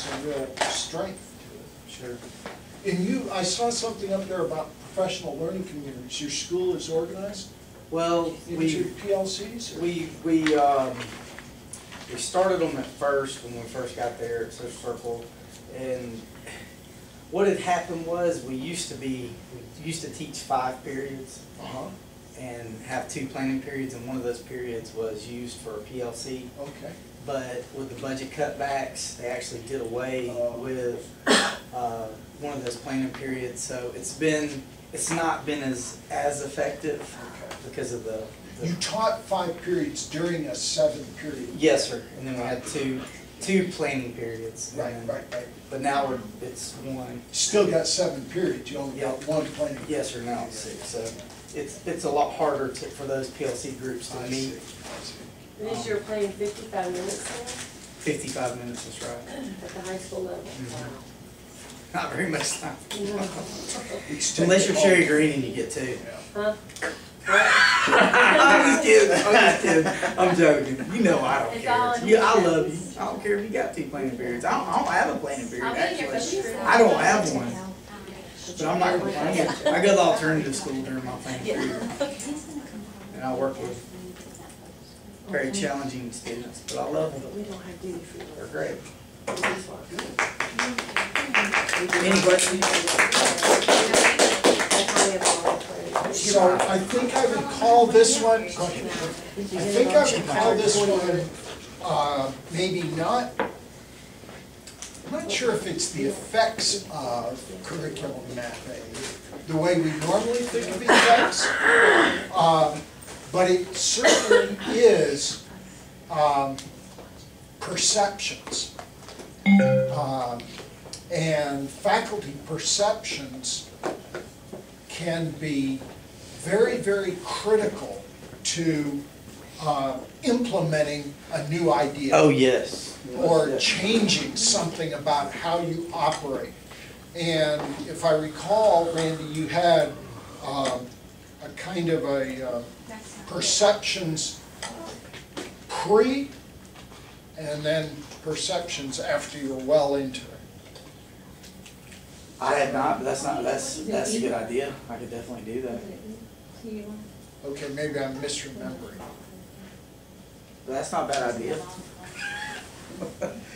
some real strength to it. Sure. And I saw something up there about professional learning communities. Your school is organized Well, into PLCs? Or? We started them at first when we first got there at Social Circle, and what had happened was we used to teach 5 periods and have 2 planning periods, and one of those periods was used for a PLC. Okay. But with the budget cutbacks, they actually did away with one of those planning periods. So it's not been as effective because of the. You taught 5 periods during a 7 period. Yes, sir. And then we had two planning periods. Right. But now it's 1. Still got 7 periods. You only got 1 planning period. Yes, sir. Now it's 6. So it's a lot harder for those PLC groups to meet. And is your playing 55 minutes then? 55 minutes, that's right. At the high school level? Mm-hmm. Not very much time. No. Unless you're Sherry Green and you get 2. Huh? I'm just kidding. I'm joking. You know I don't care. I love you. I don't care if you got 2 planning periods. I don't have a planning period, actually. I don't have one. But I'm not going to plan it. I go to alternative school during my planning period. And I work with very challenging students, but I love them. We don't have duty for They're great. Any Any questions? So I think I recall this one. Go ahead. I think I recall this one. Maybe not. I'm not sure if it's the effects of curriculum mapping, the way we normally think of effects, but it certainly is perceptions. And faculty perceptions can be very, very critical to implementing a new idea. Oh, yes. Or changing something about how you operate. And if I recall, Randy, you had a kind of a perceptions pre and then perceptions after you're well into it. I had not, but that's a good idea. I could definitely do that. Okay, maybe I'm misremembering. But that's not a bad idea.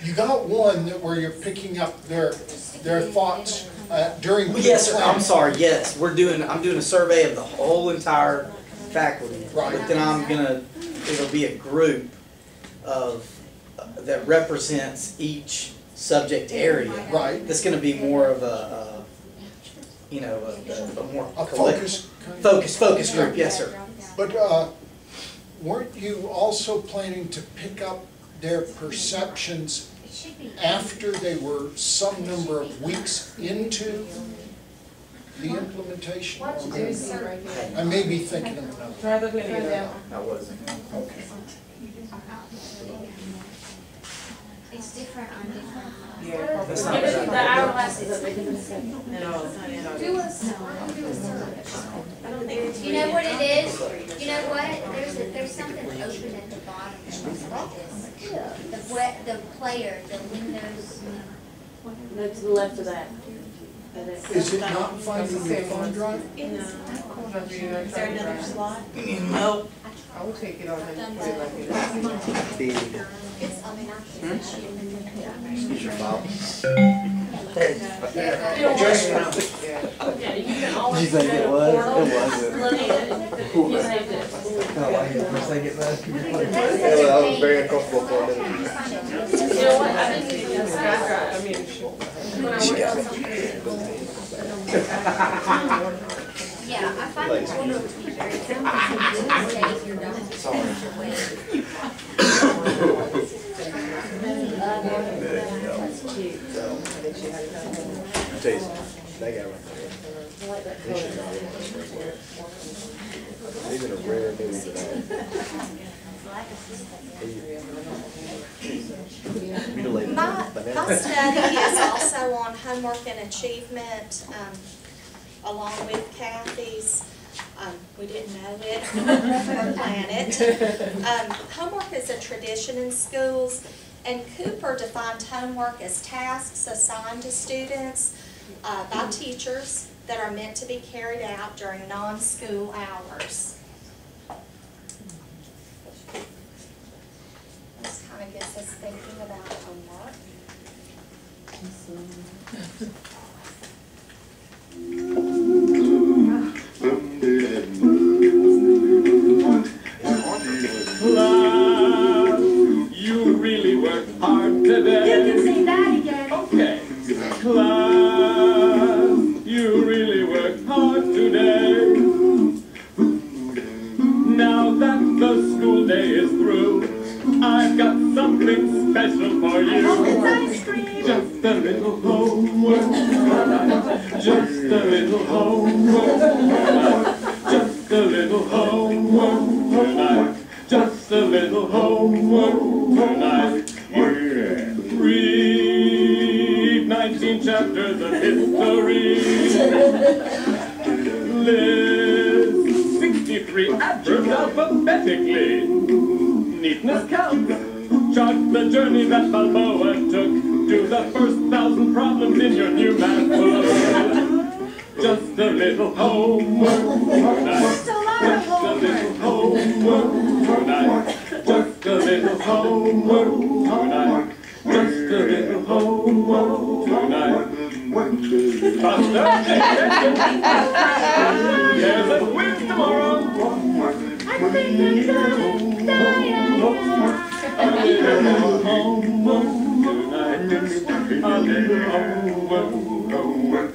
You got one where you're picking up their thoughts during. Yes, sir. I'm sorry. Yes, I'm doing a survey of the whole entire faculty. Right. But then it'll be a group that represents each subject area. Right. That's going to be more of a more focus. Focus group. Yes, sir. But weren't you also planning to pick up their perceptions after they were some number of weeks into the implementation? I may be thinking of another. Try the video. I wasn't. Okay. It's different on different. Yeah, That's not bad. the hourglasses that they do. You know what it is? You know what? There's something open at the bottom of this. The player, the Windows. No, to the left of that. Is it not finding your phone drive? Is there another slot? No. I would take it on and put it like this. Use your file. Yeah, you can always. Did you think it was? It wasn't. You saved it. Kind of like it. You think it was? Yeah, I was very uncomfortable for it. You know what, I think you can sky drive. I mean, When I work on something. Yeah, I find the portal to be very safe. You're done. Jason, that guy right there. Even a rare news. My study is also on homework and achievement, along with Kathy's. We didn't know it or plan it. Homework is a tradition in schools, And Cooper defined homework as tasks assigned to students by teachers that are meant to be carried out during non-school hours. This kind of gets us thinking about homework. Class, you really worked hard today. You can sing that again. Okay. Class, you really worked hard today. Now that the school day is through, I've got something special for you. Ice cream. Just a little homework. Just a little homework tonight. Just a little homework tonight. Just a little homework tonight. Read 19 chapters of history. List 63 adverbs alphabetically. Neatness counts. Chart the journey that Balboa took. Do the first 1,000 problems in your new math book. Just a little homework tonight. Just a lot of Just a little homework tonight. Just a little homework tonight. Just a little homework tonight. Faster! There's a quiz tomorrow. I think I'm gonna die. A little homework tonight. A little homework.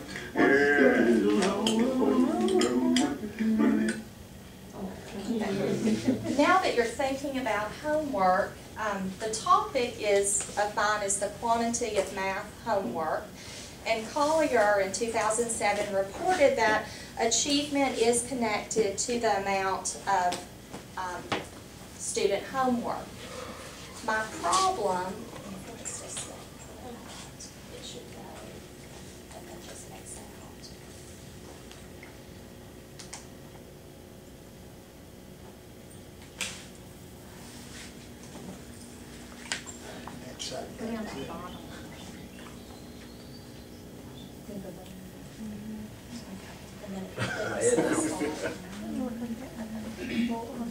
Now that you're thinking about homework, the topic of mine is the quantity of math homework. And Collier in 2007 reported that achievement is connected to the amount of student homework. My problem, what's this thing? It should go, and then just X out.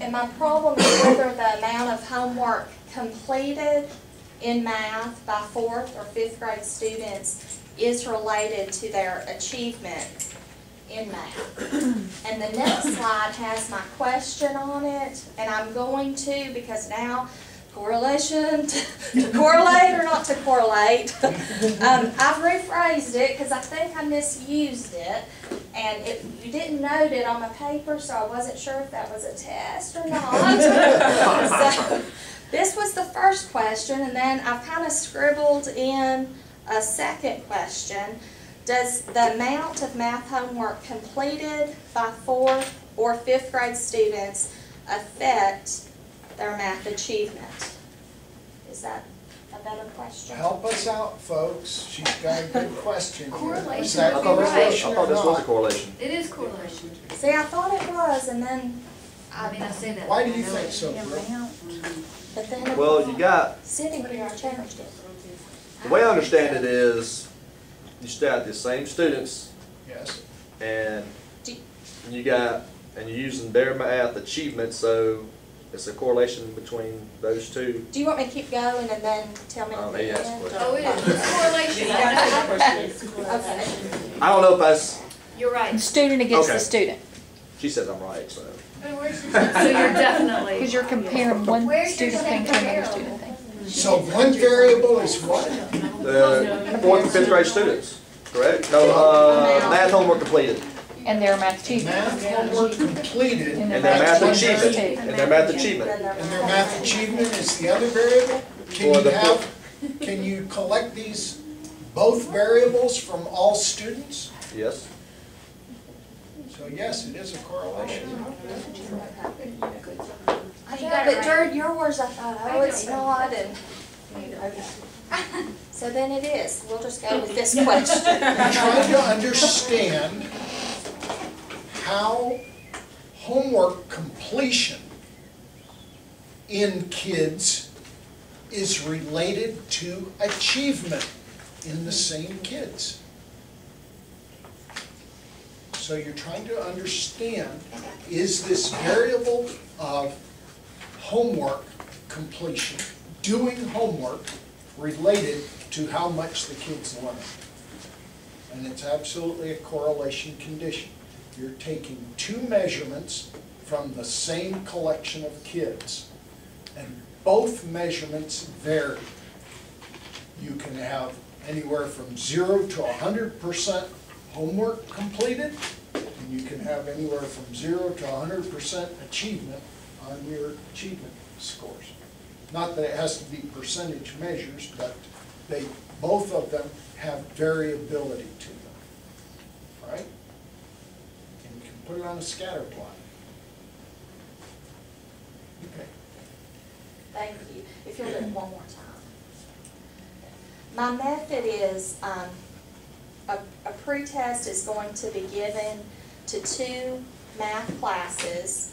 And my problem is whether the amount of homework completed in math by 4th or 5th grade students is related to their achievement in math. And the next slide has my question on it, and I'm going to, because now correlation, to correlate or not to correlate. I've rephrased it because I think I misused it, and you didn't note it on my paper, so I wasn't sure if that was a test or not. So this was the first question, and then I've kind of scribbled in a second question. Does the amount of math homework completed by 4th or 5th grade students affect their math achievement? Is that a better question? Help us out, folks. She's got a good question here. Correlation. Is that I thought correlation I thought or this was a not? correlation. It is correlation. See, I thought it was, and then, I mean, I say that. Why do you think so, Brooke? but then Well, you got, sitting here, I changed it. the way I understand it is, you start the same students, Yes. and Do- you're using their math achievement, so it's a correlation between those two. Do you want me to keep going and then tell me at the Yes, end? please. Oh, it is. It's correlation. Okay. I don't know if that's, You're right. Student against Okay. the student, she says I'm right, so. So you're definitely. because you're comparing one Where's your student thing to another comparable? student thing. So one variable is what? The 4th and 5th grade students, correct? No, math homework completed, And their math achievement. Math homework completed, And and their math one achievement, versus two. and their math achievement. and their math achievement is the other variable? Can you collect these, both variables from all students? Yes. So yes, it is a correlation. Yeah, but Jared, yours, I thought, oh, it's not, and. So then it is. We'll just go with this question. I'm trying to understand how homework completion in kids is related to achievement in the same kids. So you're trying to understand, is this variable of homework completion, doing homework, related to how much the kids learn? And it's absolutely a correlation condition. You're taking two measurements from the same collection of kids, and both measurements vary. You can have anywhere from 0 to 100% homework completed, and you can have anywhere from 0 to 100% achievement on your achievement scores. Not that it has to be percentage measures, but both of them have variability to them, right? And you can put it on a scatter plot. Okay. Thank you. If you'll do it one more time. My method is a pretest is going to be given to 2 math classes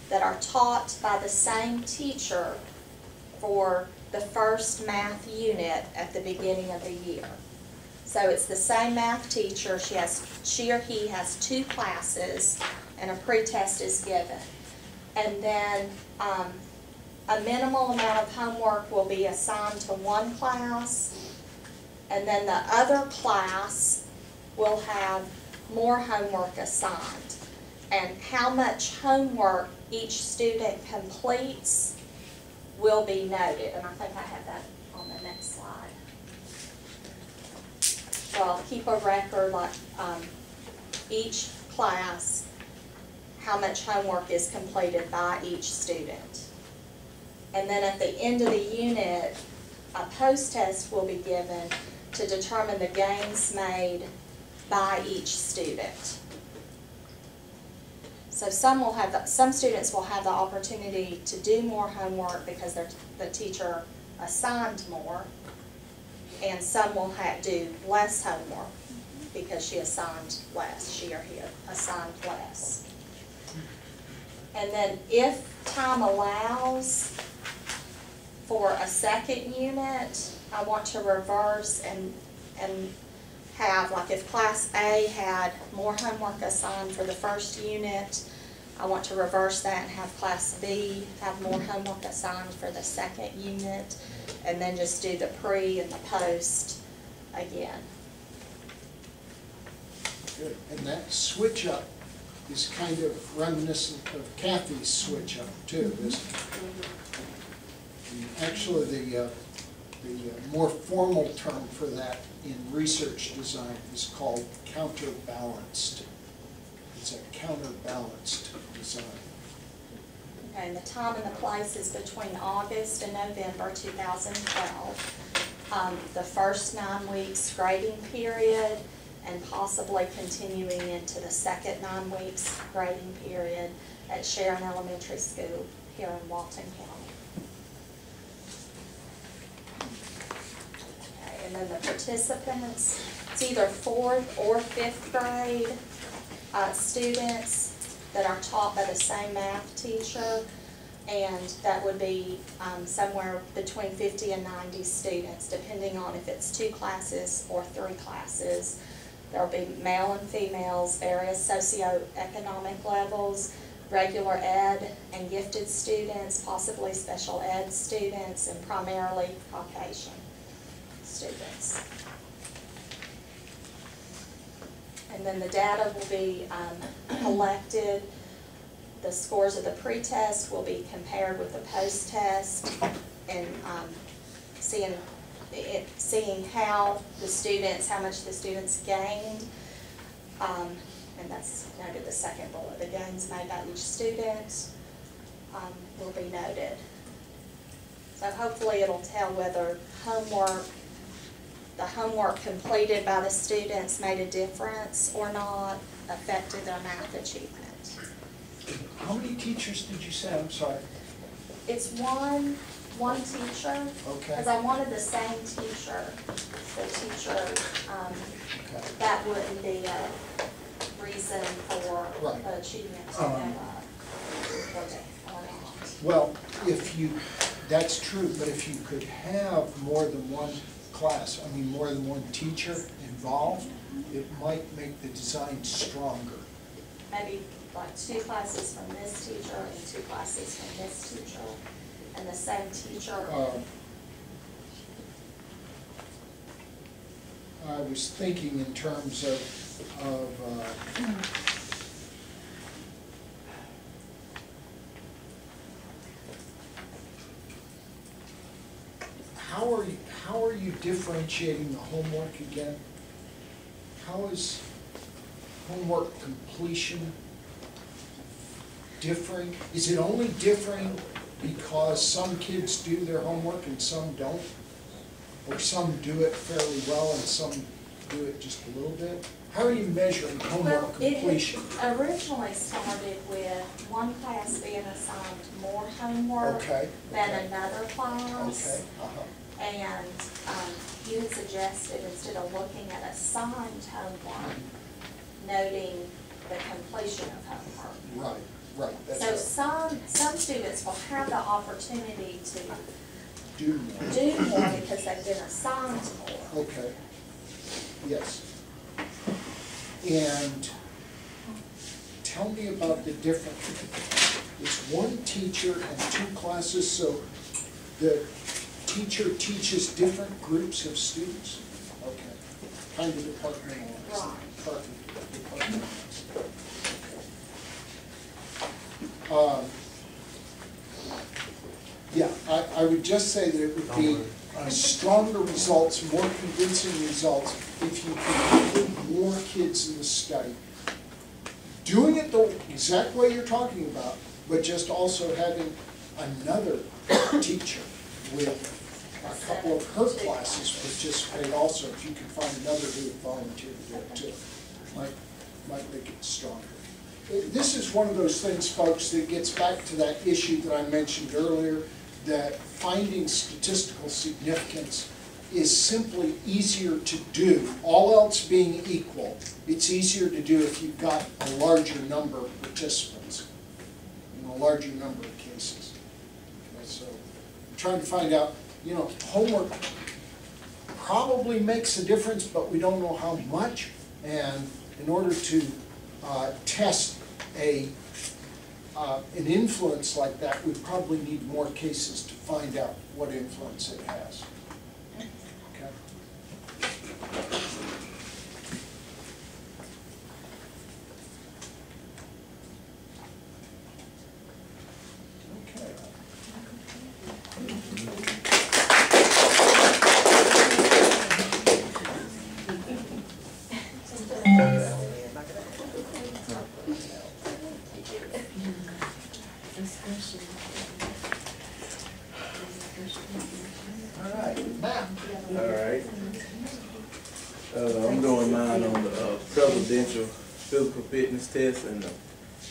that are taught by the same teacher for the first math unit at the beginning of the year. So it's the same math teacher. She or he has 2 classes, and a pretest is given. And then a minimal amount of homework will be assigned to one class, and then the other class will have more homework assigned. And how much homework each student completes will be noted. And I think I have that on the next slide. So I'll keep a record, like each class, how much homework is completed by each student. And then at the end of the unit, a post-test will be given to determine the gains made by each student. So some students will have the opportunity to do more homework because the teacher assigned more, and some will do less homework because she assigned less, she or he assigned less. And then if time allows for a second unit, I want to reverse and have, like if class A had more homework assigned for the first unit, I want to reverse that and have class B have more homework assigned for the second unit, and then just do the pre and the post again. Good. And that switch up is kind of reminiscent of Kathy's switch up too, isn't it? And actually, the more formal term for that in research design is called counterbalanced. It's a counterbalanced design. Okay, and the time and the place is between August and November 2012. The first 9 weeks grading period, and possibly continuing into the second 9 weeks grading period at Sharon Elementary School here in Walton County. Okay, and then the participants, it's either 4th or 5th grade students that are taught by the same math teacher, and that would be somewhere between 50 and 90 students, depending on if it's 2 classes or 3 classes. There will be male and females, various socioeconomic levels, regular ed and gifted students, possibly special ed students, and primarily Caucasian students. And then the data will be collected. The scores of the pretest will be compared with the post-test, and seeing how much the students gained, and that's noted the second bullet. The gains made by each student will be noted. So hopefully it'll tell whether the homework completed by the students made a difference or not, affected their math achievement. How many teachers did you say? I'm sorry. It's one teacher, Okay. because I wanted the same teacher. The teacher, Okay. that wouldn't be a reason for Right. the achievement to go up or not. Well, if you that's true, but if you could have more than one class, I mean, more than one teacher involved, it might make the design stronger. Maybe like 2 classes from this teacher and 2 classes from this teacher, and the same teacher. I was thinking in terms of how are you differentiating the homework again? How is homework completion differing? Is it only differing because some kids do their homework and some don't? Or some do it fairly well and some do it just a little bit? How are you measuring homework completion? It originally started with one class being assigned more homework than another class. Okay. And you had suggested, instead of looking at assigned homework, noting the completion of homework. Right, that's So right. some students will have the opportunity to Do more because they've been assigned more. Okay. Yes. And tell me about the difference. It's one teacher and 2 classes, so the teacher teaches different groups of students? Okay. Kind of departmentalized. Right. Departmentalized. Yeah, I would just say that it would be stronger results, more convincing results if you can include more kids in the study. Doing it the exact way you're talking about, but just also having another teacher with a couple of her classes participate also, if you can find another who would volunteer to do it too. Might make it stronger. This is one of those things, folks, that gets back to that issue that I mentioned earlier, that finding statistical significance is simply easier to do. All else being equal, it's easier to do if you've got a larger number of participants in a larger number of cases. Okay, so I'm trying to find out, you know, homework probably makes a difference, but we don't know how much. And in order to test an influence like that, we probably need more cases to find out what influence it has. Okay. I'm doing mine on the presidential physical fitness test, and the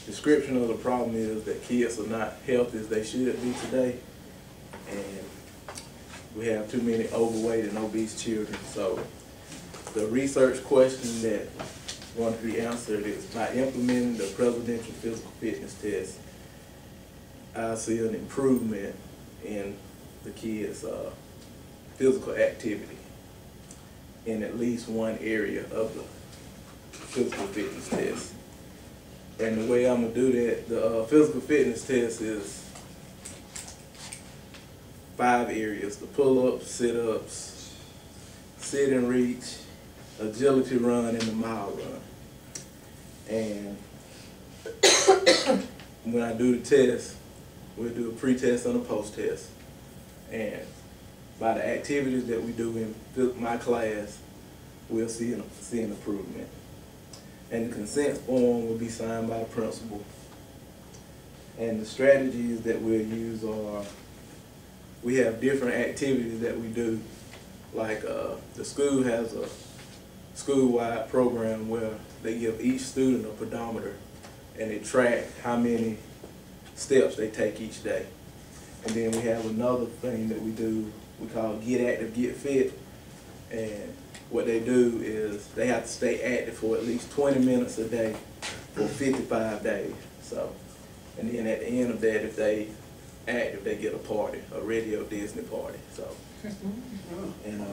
description of the problem is that kids are not healthy as they should be today, and we have too many overweight and obese children. So the research question that wants to be answered is, by implementing the presidential physical fitness test, I see an improvement in the kids' physical activity in at least one area of the physical fitness test. And the way I'm gonna do that, the physical fitness test is 5 areas: the pull-ups, sit-ups, sit and reach, agility run, and the mile run. And when I do the test, we'll do a pre-test and a post-test. And by the activities that we do in my class, we'll see an improvement. And the consent form will be signed by the principal. And the strategies that we'll use are, we have different activities that we do. Like the school has a school-wide program where they give each student a pedometer and they track how many steps they take each day. And then we have another thing that we do, we call Get Active, Get Fit. And what they do is they have to stay active for at least 20 minutes a day for 55 days. So, and then at the end of that, if they active, they get a party, a Radio Disney party. So, and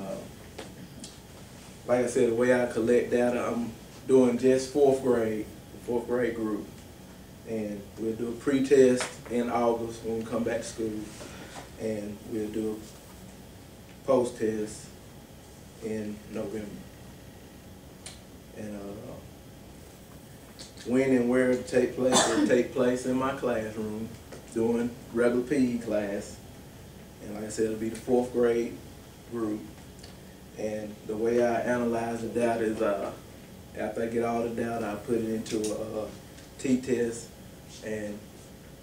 like I said, the way I collect data, I'm doing just fourth grade group, and we'll do a pre-test in August when we come back to school, and we'll do a post-test in November. And when and where it will take place in my classroom, doing regular PE class. And like I said, it'll be the fourth grade group. And the way I analyze the data is after I get all the data, I put it into a t-test. And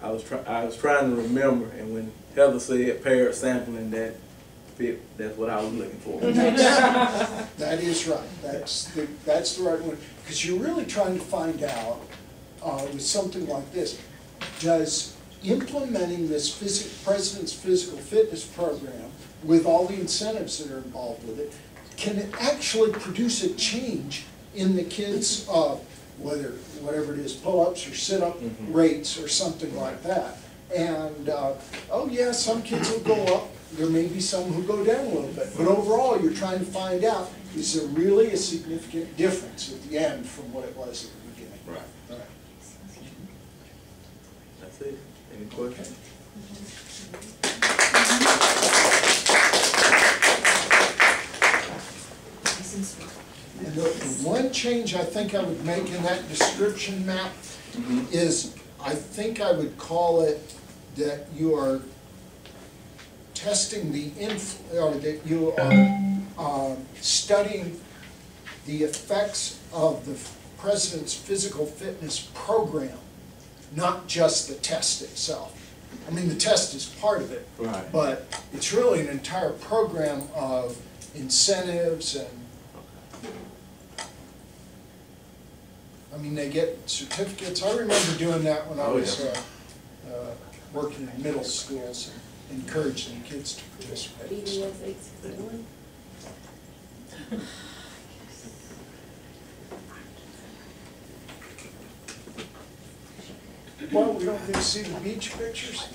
I was trying to remember, and when Heather said paired sampling, that's what I was looking for. That is right. That's the right one. Because you're really trying to find out with something like this, does implementing this President's Physical Fitness Program with all the incentives that are involved with it, can it actually produce a change in the kids' whatever it is, pull-ups or sit-up rates or something like that? And oh yeah, some kids will go up. There may be some who go down a little bit, but overall you're trying to find out, is there really a significant difference at the end from what it was at the beginning? Right. All right. That's it. Any questions? And the one change I think I would make in that description map is, I think I would call it that you are testing or that you are studying the effects of the President's Physical Fitness Program, not just the test itself. I mean, the test is part of it, right, but it's really an entire program of incentives, and I mean, they get certificates. I remember doing that when I was working in middle schools and encouraging kids to participate. BDS 861. Well, we don't get to see the beach pictures.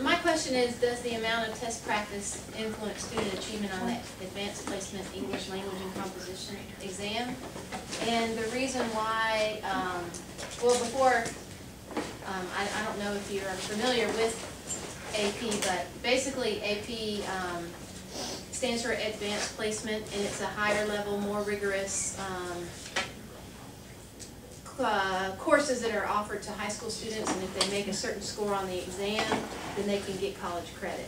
My question is, does the amount of test practice influence student achievement on the advanced placement English language and composition exam? And the reason why, well, before, I don't know if you're familiar with AP, but basically AP stands for advanced placement, and it's a higher level, more rigorous courses that are offered to high school students, and if they make a certain score on the exam, then they can get college credit.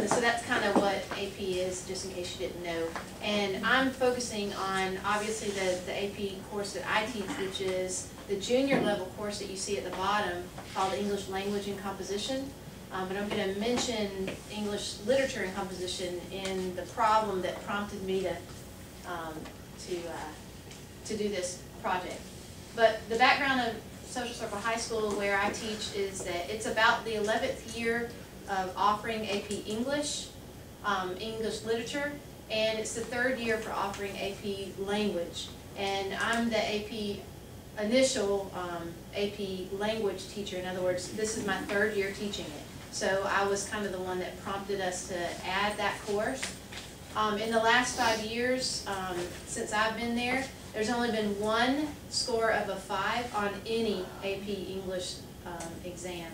So that's kind of what AP is, just in case you didn't know. And I'm focusing on, obviously, the AP course that I teach, which is the junior level course that you see at the bottom, called English Language and Composition. But I'm going to mention English Literature and Composition in the problem that prompted me to do this project. But the background of Social Circle High School, where I teach, is that it's about the 11th year of offering AP English, English Literature, and it's the 3rd year for offering AP Language. And I'm the initial AP Language teacher. In other words, this is my 3rd year teaching it. So I was kind of the one that prompted us to add that course. In the last 5 years, since I've been there, there's only been one score of a 5 on any AP English exam.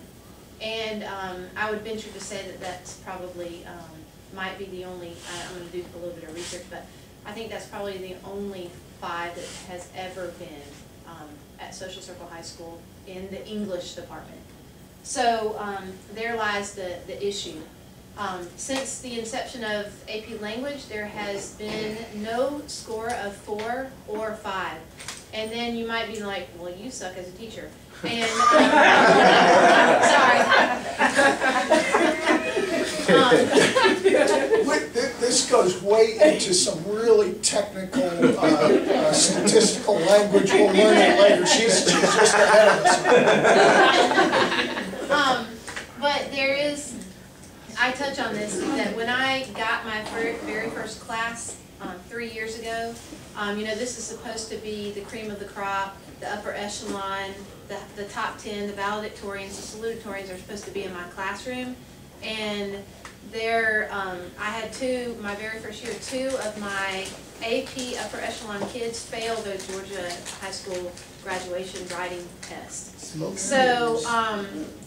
And I would venture to say that that's probably, might be the only, I'm going to do a little bit of research, but I think that's probably the only 5 that has ever been at Social Circle High School in the English department. So there lies the issue. Since the inception of AP Language, there has been no score of 4 or 5. And then you might be like, well, you suck as a teacher. And, sorry. This goes way into some really technical statistical language. We'll learn it later. She's just ahead of us. But there is, I I touch on this, that when I got my very first class 3 years ago, you know, this is supposed to be the cream of the crop, the upper echelon, the top 10, the valedictorians, the salutatorians are supposed to be in my classroom. And there, I had my very first year, 2 of my AP upper echelon kids failed the Georgia high school graduation writing test. So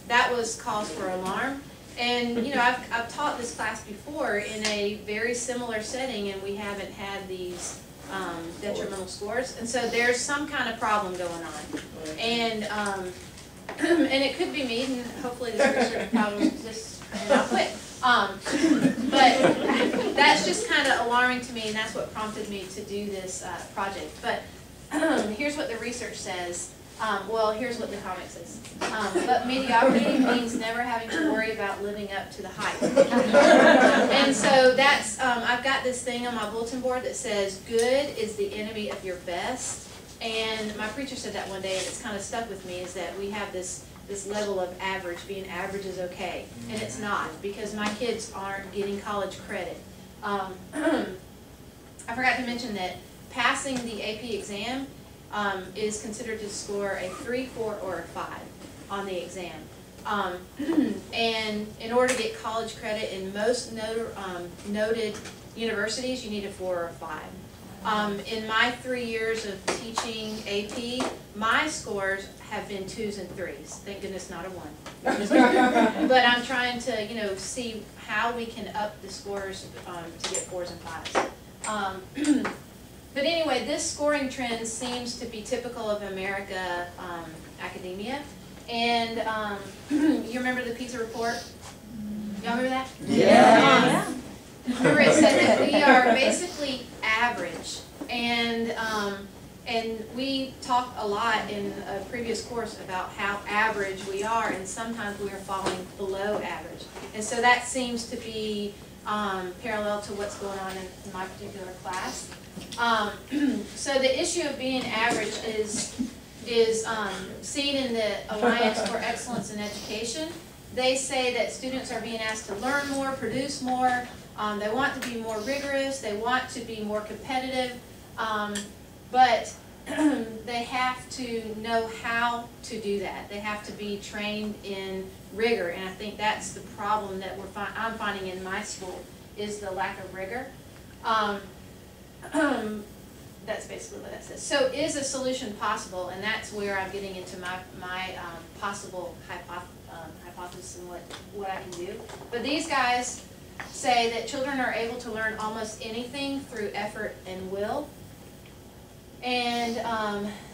that was cause for alarm. And you know, I've taught this class before in a very similar setting, and we haven't had these detrimental scores. And so there's some kind of problem going on. And and it could be me, and hopefully this research problem just not quit. But that's just kind of alarming to me, and that's what prompted me to do this project. But here's what the research says. Well, here's what the comic says. But mediocrity means never having to worry about living up to the hype. And so that's, I've got this thing on my bulletin board that says, good is the enemy of your best. And my preacher said that one day, and it's kind of stuck with me, is that we have this level of average, being average is okay. And it's not, because my kids aren't getting college credit. I forgot to mention that passing the AP exam is considered to score a 3, 4, or a 5 on the exam. And in order to get college credit in most noted universities, you need a 4 or a 5. In my 3 years of teaching AP, my scores have been 2s and 3s. Thank goodness not a 1. But I'm trying to, you know, see how we can up the scores to get 4s and 5s. But anyway, this scoring trend seems to be typical of America academia. And you remember the PISA report? Y'all remember that? Yeah. Remember it said that we are basically average. And we talked a lot in a previous course about how average we are, and sometimes we are falling below average. And so that seems to be parallel to what's going on in my particular class. So the issue of being average is seen in the Alliance for Excellence in Education. They say that students are being asked to learn more, produce more, they want to be more rigorous, they want to be more competitive, but they have to know how to do that. They have to be trained in rigor, and I think that's the problem that I'm finding in my school, is the lack of rigor. That's basically what that says. So is a solution possible? And that's where I'm getting into my possible hypothesis and what I can do. But these guys say that children are able to learn almost anything through effort and will. And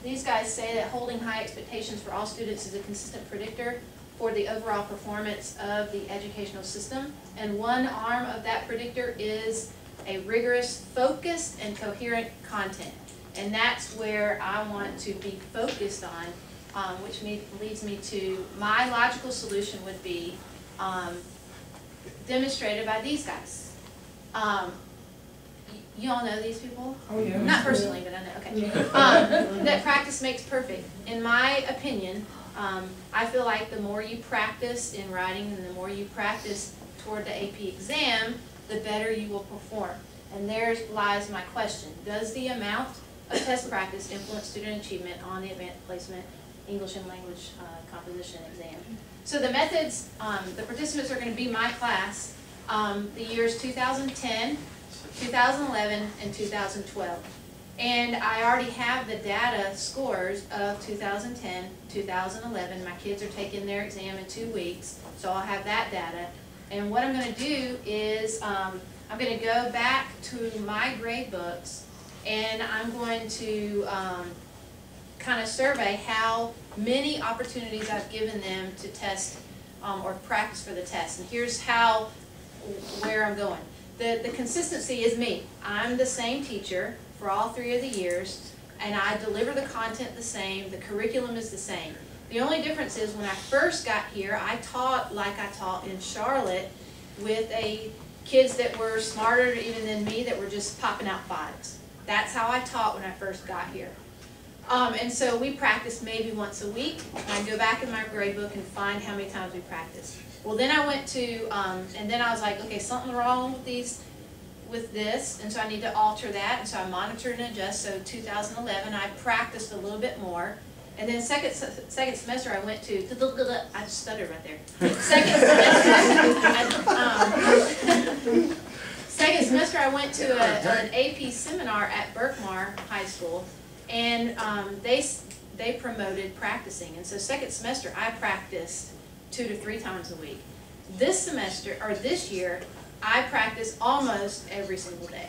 these guys say that holding high expectations for all students is a consistent predictor for the overall performance of the educational system. And one arm of that predictor is a rigorous, focused, and coherent content. And that's where I want to be focused on, which leads me to my logical solution would be demonstrated by these guys. You all know these people? Oh, yeah. Not personally, but I know, okay. That practice makes perfect. In my opinion, I feel like the more you practice in writing and the more you practice toward the AP exam, the better you will perform. And there lies my question. Does the amount of test practice influence student achievement on the advanced placement English and language composition exam? So the methods, the participants are going to be my class, the years 2010, 2011, and 2012. And I already have the data scores of 2010, 2011. My kids are taking their exam in 2 weeks, so I'll have that data. And what I'm going to do is I'm going to go back to my grade books, and I'm going to kind of survey how many opportunities I've given them to test or practice for the test. And here's where I'm going. The consistency is me. I'm the same teacher for all 3 of the years, and I deliver the content the same, the curriculum is the same. The only difference is when I first got here, I taught like I taught in Charlotte with kids that were smarter even than me that were just popping out 5s. That's how I taught when I first got here. And so we practiced maybe once a week. I go back in my grade book and find how many times we practiced. Well, then I went to, and then I was like, okay, something wrong with this, and so I need to alter that, and so I monitored and adjust. So 2011, I practiced a little bit more. And then second semester I went to, I just stuttered right there. Second semester I went to an AP seminar at Berkmar High School, and they promoted practicing. And so second semester I practiced 2 to 3 times a week. This semester, or this year, I practice almost every single day.